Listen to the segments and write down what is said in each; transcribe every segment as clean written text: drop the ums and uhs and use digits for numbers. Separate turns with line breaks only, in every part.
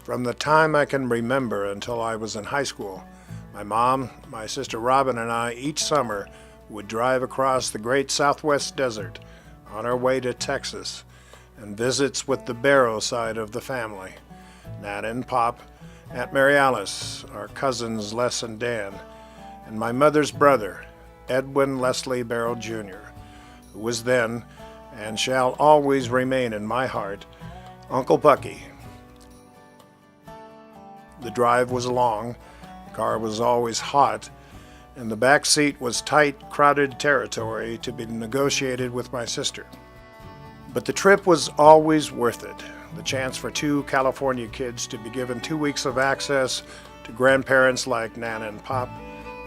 From the time I can remember until I was in high school, my mom, my sister Robin, and I each summer would drive across the great Southwest desert on our way to Texas and visits with the Barrow side of the family, Nana and Pop, Aunt Mary Alice, our cousins Les and Dan, and my mother's brother, Edwin Leslie Barrow Jr., who was then, and shall always remain in my heart, Uncle Bucky. The drive was long, the car was always hot, and the back seat was tight, crowded territory to be negotiated with my sister. But the trip was always worth it, the chance for two California kids to be given 2 weeks of access to grandparents like Nana and Pop,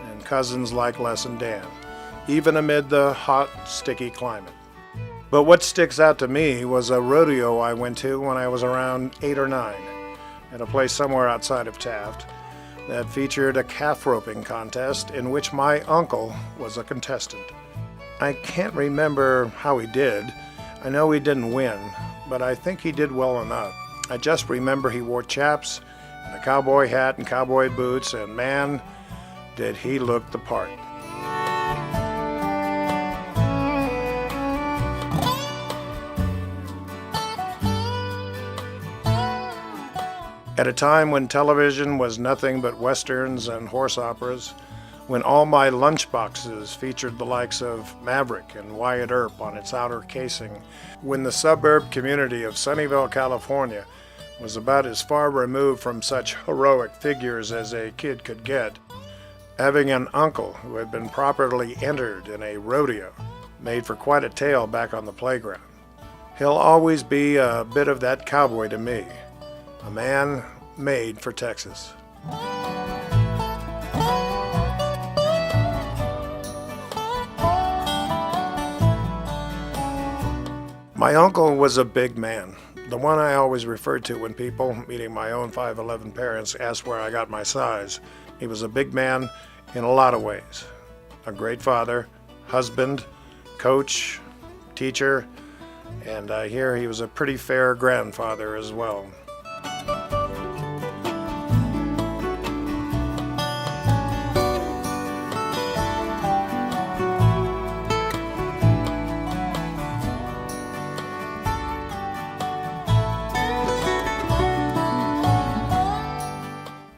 and cousins like Les and Dan, even amid the hot, sticky climate. But what sticks out to me was a rodeo I went to when I was around 8 or 9, at a place somewhere outside of Taft, that featured a calf roping contest in which my uncle was a contestant. I can't remember how he did. I know he didn't win, but I think he did well enough. I just remember he wore chaps and a cowboy hat and cowboy boots, and man, did he look the part. At a time when television was nothing but westerns and horse operas, when all my lunch boxes featured the likes of Maverick and Wyatt Earp on its outer casing, when the suburb community of Sunnyvale, California was about as far removed from such heroic figures as a kid could get, having an uncle who had been properly entered in a rodeo made for quite a tale back on the playground. He'll always be a bit of that cowboy to me, a man made for Texas. My uncle was a big man, the one I always referred to when people, meeting my own 5'11" parents, asked where I got my size. He was a big man in a lot of ways. A great father, husband, coach, teacher, and I hear he was a pretty fair grandfather as well.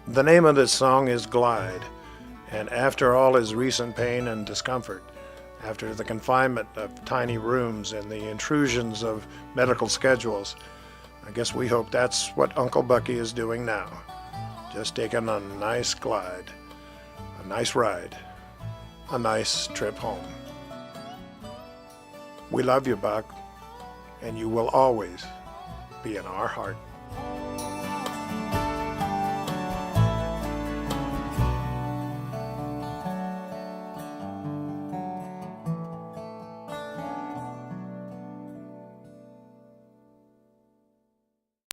The name of this song is Glide, and after all his recent pain and discomfort, after the confinement of tiny rooms and the intrusions of medical schedules, I guess we hope that's what Uncle Bucky is doing now. Just taking a nice glide, a nice ride, a nice trip home. We love you, Buck, and you will always be in our heart.